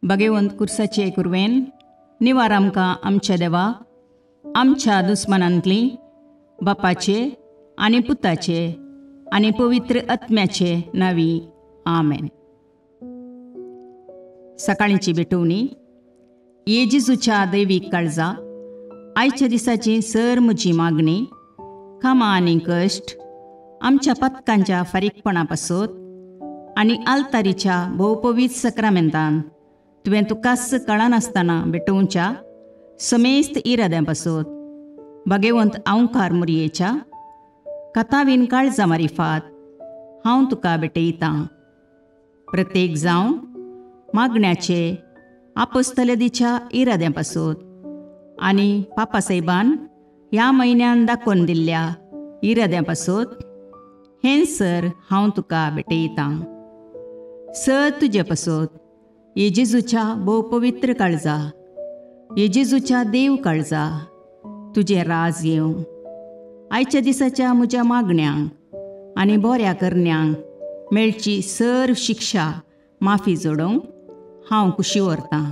भगवंत कुर्साचे कुरवेन निवार आमकां आमच्या देवा आमच्या दुस्मनांतली बापाचे आनी पुताचे आनी पवित्र आत्म्याचे नावी आमेन. सकाळींची भेटवणी. येजेजूच्या दैवीक काळजा आयच्या दिसाची सर म्हजी मागणी कामां आनी कश्ट आमच्या पथकांच्या फारीकपणा पासत आनी आल्तारीच्या भोवपवीत सक्रामेंतान तुवें तुकास कळनासतना भेटोवच्या समेस्त इराद्यां पासत भगवंत आवकार मुरयेच्या कथावीन काळजा मारिफात हांव तुका भेटयतां. प्रत्येक जावं मागण्याचे आपोस्तलदीच्या इराद्यां पासत आनी पापासाहेबान ह्या म्हयन्यान दाखोवन दिल्ल्या इराद्यां पासत हें सर हांव तुका भेटयतां. सर तुजे पासत येजेजूच्या भोवपवित्र काळजा येजेजूच्या देव काळजा तुजें राज येवं. आयच्या दिसाच्या म्हज्या मागण्यांक आनी बऱ्या करण्यांक मेळची सर शिक्षा माफी जोडोवंक हांव कुशी व्हरतां.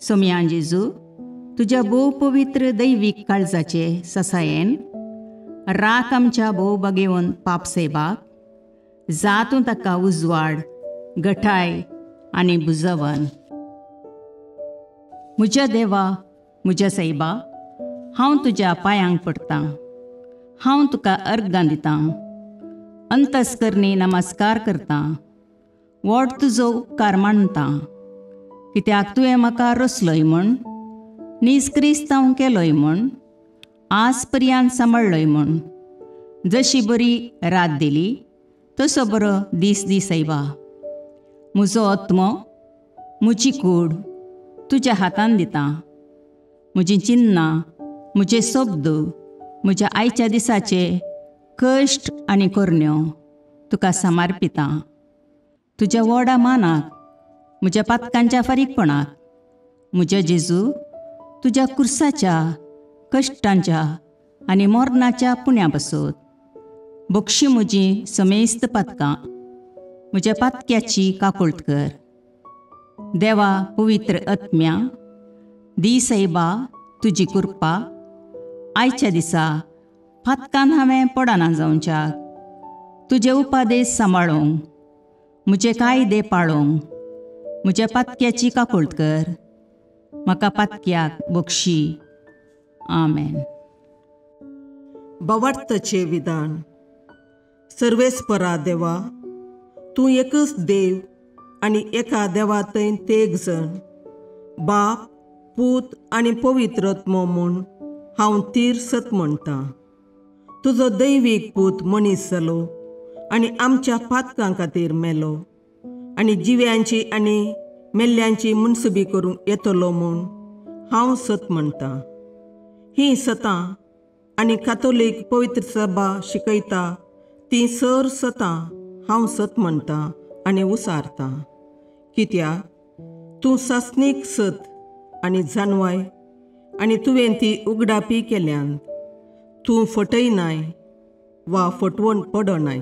सोम्या जेजू तुज्या भोवपवित्र दैवीक काळजाचे ससायेन राख आमच्या भोव भगवंत पापसाहेबाक जातूं ताका उजवाड घटाय आनी बुजवण. म्हज्या देवा म्हज्या साहेबा हांव तुज्या पांयांक पडटां. हांव तुका अर्गां दितां. अंतस्करणी नमस्कार करतां. व्हड तुजो उपकार मानतां. कित्याक तुवें म्हाका रचलोय म्हूण निस्क्रिस्तांव केलोय म्हूण आज पर्यंत सांबाळलोय म्हूण जशी बरी रात दिली तसो बरो दीस दी सायबा. म्हजो आत्मो म्हजी कूड तुज्या हातान दितां. म्हजीं चिन्नां म्हजे शब्द म्हज्या आयच्या दिसाचे कश्ट आनी करण्यो तुका समर्पितां. तुज्या व्हडा मानाक म्हज्या पातकांच्या फारीकपणाक म्हज्या जेजू तुज्या कुर्साच्या कश्टांच्या आनी मरणाच्या पुण्या पासत बक्षी म्हजी समेस्त पातकां म्हज्या पातक्याची काकुळट कर. देवा पवित्र आत्म्या दी सायबा तुजी कृपा आयच्या दिसा पातकान हांवें पडना जावच्याक तुजे उपादेश सांबाळोवंक म्हजे कायदे पाळोवंक म्हज्या पातक्याची काकुळट कर. म्हाका पातक्याक बक्षी. आमेन. बवार्थाचें विधान. सर्वेस्परा देवा तूं एकच देव आनी एका देवातय तेग जण बाप पूत आनी पवित्र आत्मो म्हूण हांव तीर सत म्हणटां. तुजो दैवीक पूत मनीस जालो आनी आमच्या पातकां खातीर मेलो आनी जिव्यांची आनी मेल्ल्यांची मुनसुबी करूंक येतलो म्हूण हांव सत म्हणटां. हीं सतां आनी कातोलीक पवित्र सभा शिकयता तीं सर सतां हांव सत म्हणटां आनी उसारतां. कित्याक तूं सासणीक सत आनी जानवाय आनी तुवें ती उगडापी केल्यांत. तूं फटयनाय वा फटवण पडनाय.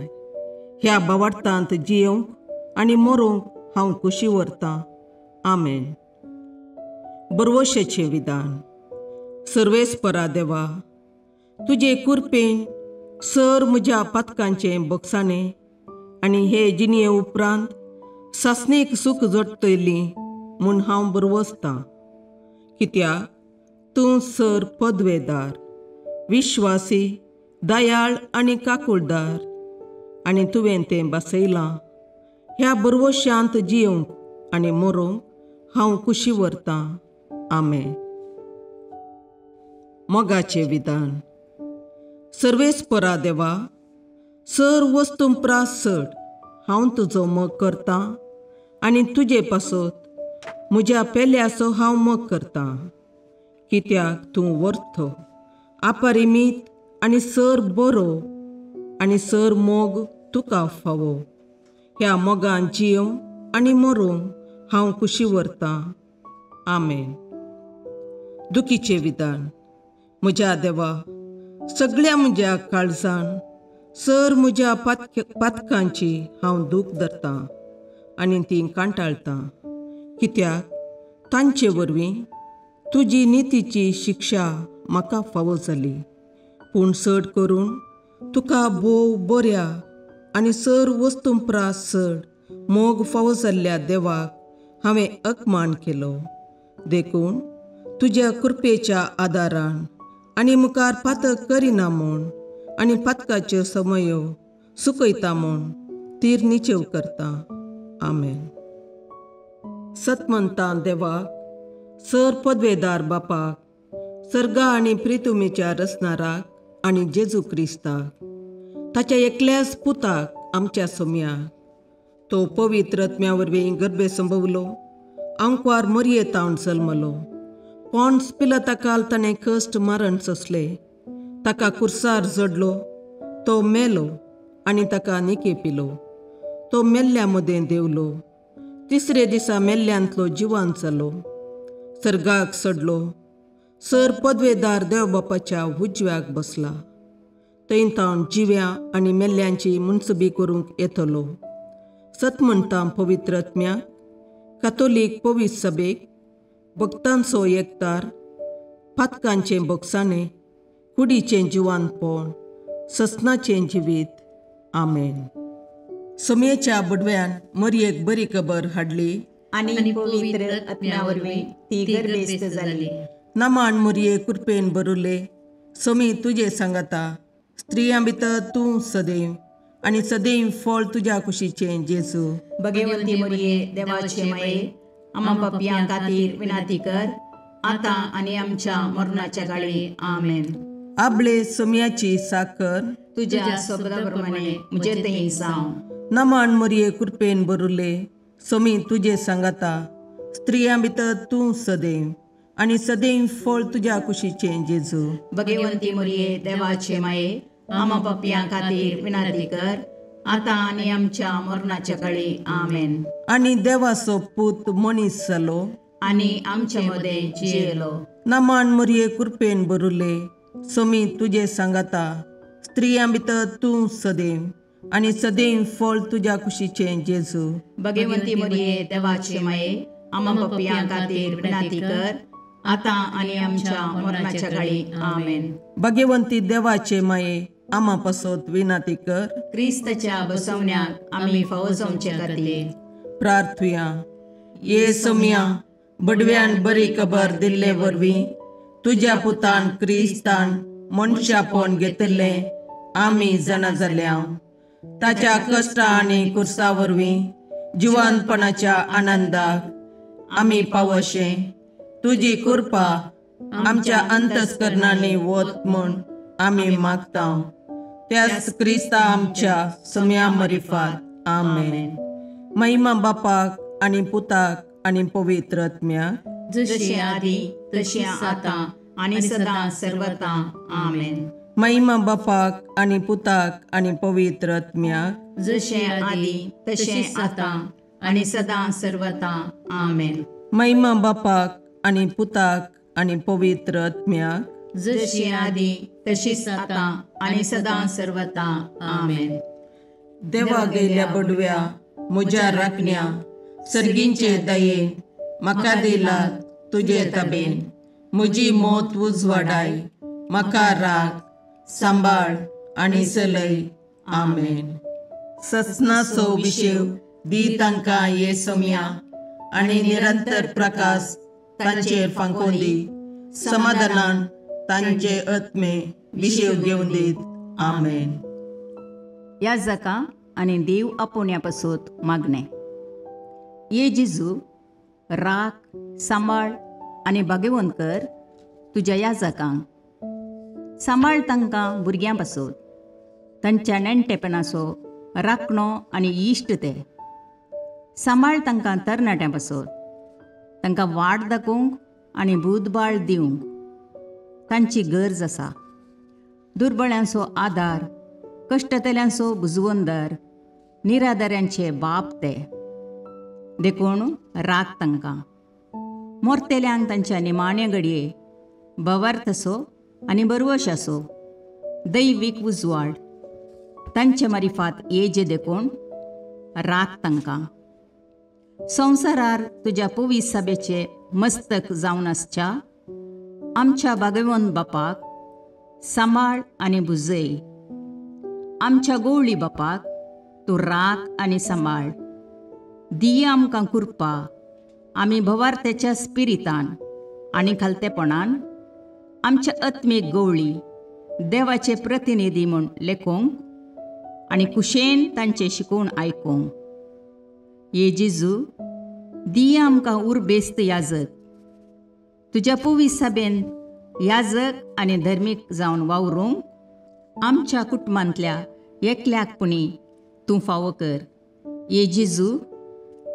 ह्या बवार्थांत जियोंक आनी मरोवंक हांव कुशी व्हरतां. आमेन. बरवशेचें विधान. सर्वेस्परा देवा तुजे कुरपेन सर म्हज्या पातकांचें बक्षाणें आनी हे जिणये उपरांत सासणेक सूख जोडटली म्हूण हांव बरवसतां. कित्याक तूं सर पदवेदार विश्वासी दयाळ आनी काकुळदार आनी तुवें तें बसयलां. ह्या बरवश्यांत जियोंक आनी मरोवंक हांव कुशी व्हरतां. आमेन. मोगाचें विधान. सर्वेस्परा देवा सर वस्तुंपरास चड हांव तुजो मोग करतां आनी तुजे पासत म्हज्या पेल्याचो हांव मोग करतां. कित्याक तूं वर्थ अपरिमीत आनी सर बरो आनी सर मोग तुका फावो. ह्या मोगान जियोंक आनी मरोवंक हांव कुशी व्हरतां. आमेन. दुखीचें विधान. म्हज्या देवा सगळ्या म्हज्या काळजान सर म्हज्या पातकांची हांव दूख धरतां आनी ती कांटाळतां. कित्याक तांचे वरवीं तुजी नितीची शिक्षा म्हाका फावो जाली. पूण चड करून तुका भोव बऱ्या आनी सर वस्तूंपरास चड मोग फावो जाल्ल्या देवाक हांवें अकमान केलो. देखून तुज्या कृपेच्या आदारान आनी मुखार पातक करिना म्हूण आनी पातकाच्यो समयो सुकयता म्हूण तीर निचेव करता. आमेन. सतमंतां देवाक, सर पदवेदार बापाक, सर्गा आनी प्रितुमेच्या रचणाराक आनी जेजू क्रिस्ताक, ताच्या एकल्याच पुताक आमच्या सोम्याक, तो पवित्र आत्म्या वरवीं गर्भे संभवलो, अंकवार मरयेतावन जल्मलो, पोन्स पिलाताकाल ताणें कश्ट मरण सोंसले, ताका कुर्सार जडलो, तो मेलो आनी ताका निकेपिलो, तो मेल्ल्या मदें देवलो, तिसरे दिसा मेल्ल्यांतलो जिवांत जालो, सर्गाक चडलो, सर पदवेदार देवबापाच्या उजव्याक बसला, थंय तावन जिव्या आनी मेल्ल्यांची मुनसबी करूंक येतलो. सतमंतां पवित्र आत्म्याक, कातोलीक पवित्र सभेक, भक्तांचो एकतार, पातकांचें भोगसाणें, कुडीचें जिवांतपण, ससनाचें जिवीत. आमेन. सोम्येच्या बडव्यान मरयेक बरी खबर हाडली आनी पवित्र आत्म्या वरवीं ती गर्भेस्त जाली. नमान मरये कृपेन बरुले, सोमी तुजे सांगाता, स्त्रियां भितर तूं सदैव आनी सदैव फळ तुज्या कुशीचें जेजू. भगवंती मरये देवाचे माये, आम्हा पापयां खातीर विनाती कर, आतां आनी आमच्या मरणाच्या काळी. आमेन. आपले सोम्याची साकर तुज्या सोबताप्रमाणे म्हजे थंय जावं. नमान मरये कृपेन बरुले, सोमी तुजे सांगाता, स्त्रियां भितर तूं सदैव आनी सदैव फळ तुज्या कुशीचें जेजू. भगवंती मरये देवाचे माये, आम्हा पापयां खातीर विनाती कर, आतां आनी आमच्या मरणाच्या काळी. आमेन. आनी देवाचो पूत मनीस जालो आनी आमचे मदें जियेलो. नमान मरये कृपेन बरुले, सोमी तुजे सांगाता, स्त्रियां भितर तूं सदैव आनी सदैव फळ तुज्या कुशीचें जेजू. भगवंती मरये देवाचे माये, आम्हा पापयां खातीर विनाती कर, आतां आनी आमच्या मरणाच्या काळी. आमेन. भगवंती देवाचे माये, आम्हा पासत विनाती कर. क्रिस्ताच्या बसवण्याक आमी फावो जावचे खातीर प्रार्थुया. ये सोम्या, बडव्यान बरी खबर दिल्ले वरवीं तुज्या पुतान क्रिस्तान मनशापण घेतिल्लें आमी जाणा जाल्या. ताच्या कश्टा आनी कुर्सा वरवीं जिवंतपणाच्या आनंदाक आमी पावशे. तुजी कृपा आमच्या अंतस्करणांनी वत म्हूण आमी मागता. त्याच क्रिस्ता आमच्या सोम्या मरिफात. आमेन. महिमा बापाक आनी पुताक आनी पवित्र आत्म्याक, जशे आदी तशें आतां आनी सदां सर्वता. आमेन. महिमा बापाक आनी पुताक आनी पवित्र आत्म्याक, जशे आदी तशें आतां आनी सदां सर्वता. आमेन. महिमा बापाक आनी पुताक आनी पवित्र आत्म्याक, जशी आदी तशीच आतां आनी सदां सर्वता. आमेन. देवा गेल्या बडव्या म्हज्या राखण्या, सर्गींचे दयेन म्हाका दिलात तुजे तबेन. म्हजी मोत उजवाडाय, म्हाका राख, सांबाळ आनी चलय. आमेन. ससनाचो विशेव दी तांकां ये सोम्या, आनी निरंतर प्रकाश तांचेर फांकून दी. समाधानान तांचे आत्मे विशेव घेवन दीत. आमेन. याजकां आनी देव आपोवण्या पासत मागणें. ये जेजू, राख, सांबाळ आनी भाग्यवंत कर तुज्या याजकांक. सांबाळ तांकां भुरग्यां पासत, तांच्या नेणटेपणाचो राखणो आनी इश्ट ते. सांबाळ तांकां तरणाट्यां पासत, तांकां वाट दाखोवंक आनी बुधबाळ दिवंक तांची गरज आसा. दुर्बळ्यांचो आदार, कश्टतल्यांचो बुजवंदर, निराधाऱ्यांचे बाप ते. देखून राख तांकां. मोरतेल्यांक तांच्या निमाणे घडये भवार्थसो आनी बरवशाचो दैवीक उजवाड तांचे मारिफात येजे देखून राख तांकां. संवसारार तुज्या पवित्र सभेचे मस्तक जावन आसच्या आमच्या भाग्यवंत बापाक सांबाळ आनी बुजय. आमच्या गोवळी बापाक तूं राख आनी सांबाळ. दिये आमकां कुरपा आमी भवार्थेच्या स्पिरितान आनी खालतेपणान आमच्या आत्मीक गोवळी देवाचे प्रतिनिधी म्हूण लेखोंक आनी कुशेन तांचे शिकोवन आयकूंक. ये जेजू दिये आमकां उरबेस्त याजक. तुज्या पवित्र सभेन याजक आनी धर्मीक जावन वावरूंक आमच्या कुटुंबांतल्या एकल्याकपणी तूं फावो कर. ये जेजू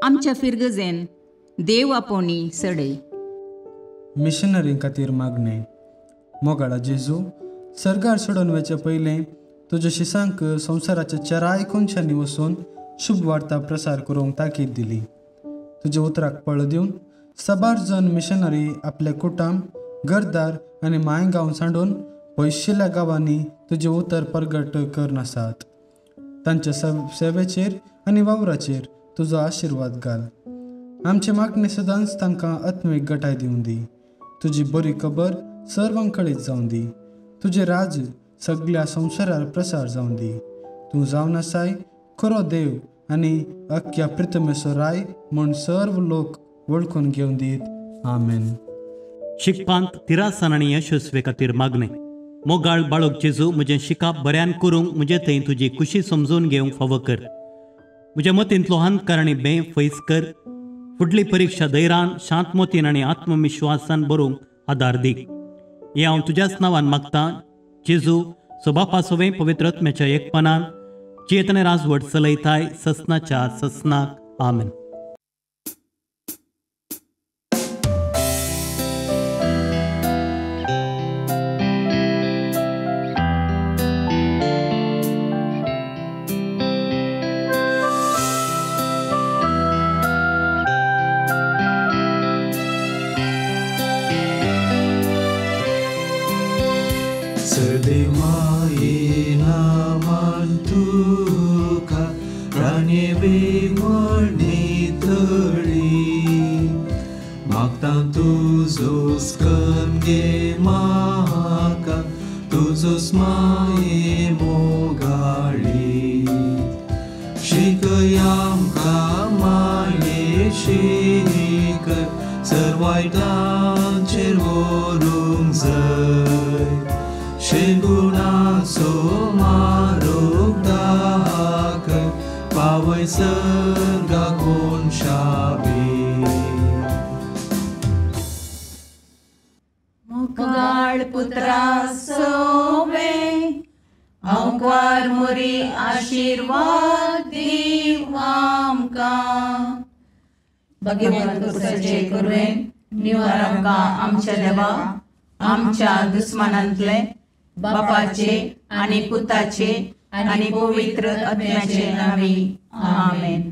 आमच्या फिरगजेन देव आपोवणी सडय. मिशनरी खातीर मागणें. मोगाळा जेजू, सरकार सोडून वचे पयलें तुज्या शिसांक संवसाराच्या चराय कोनशांनी वचून शुभ वार्ता प्रसार करूंक ताकीद दिली. तुज्या उतराक पळ दिवन साबार जण मिशनरी आपले कुटुंब, घरदार आनी मायगांव सांडून पयशिल्ल्या गांवांनी तुजें उतर प्रगट करन आसात. तांच्या सेवेचेर आनी वावराचेर तुजो आशिर्वाद घाल. आमचे मागणे सदांच तांकां आत्मीक घटाय दिवन दी. तुजी बरी खबर सर्वांक कळीत जावन दी. तुजें राज सगळ्या संवसारार प्रसार जावन दी. तूं जावन आसाय खरो देव आनी अख्ख्या पृथ्वीचो राय म्हूण सर्व लोक वळखून घेवन दीत. आमेन. शिकपांत तिरासन आनी यशस्वे खातीर मागणें. मोगाळ बाळक जेजू, म्हजें शिकाप बऱ्यान करूंक म्हजे थंय तुजी खुशी समजून घेवंक फावो कर. म्हज्या मतींतलो अहंकार आनी भंय फयस कर. फुडली परीक्षा धैर्यान, शांतमतीन आनी आत्मविश्वासान बरोवंक आदार दी. हें हांव तुज्याच नांवान मागतां जेजू, सबापा सवें पवित्र आत्म्याच्या एकपणान चेतने राजवट चलयताय ससनाच्या ससनाक. आमेन. मोगाळ पुत्रा सोवे अंकार मोरी आशीर्वाद दीव आमकां. भगवंत पुरसाचे करुवेन निवार आमकां आमच्या देवा, आमच्या दुस्मानांतले बापाचे आनी पुताचे आनी पवित्र आत्म्याचे नावी. आमेन.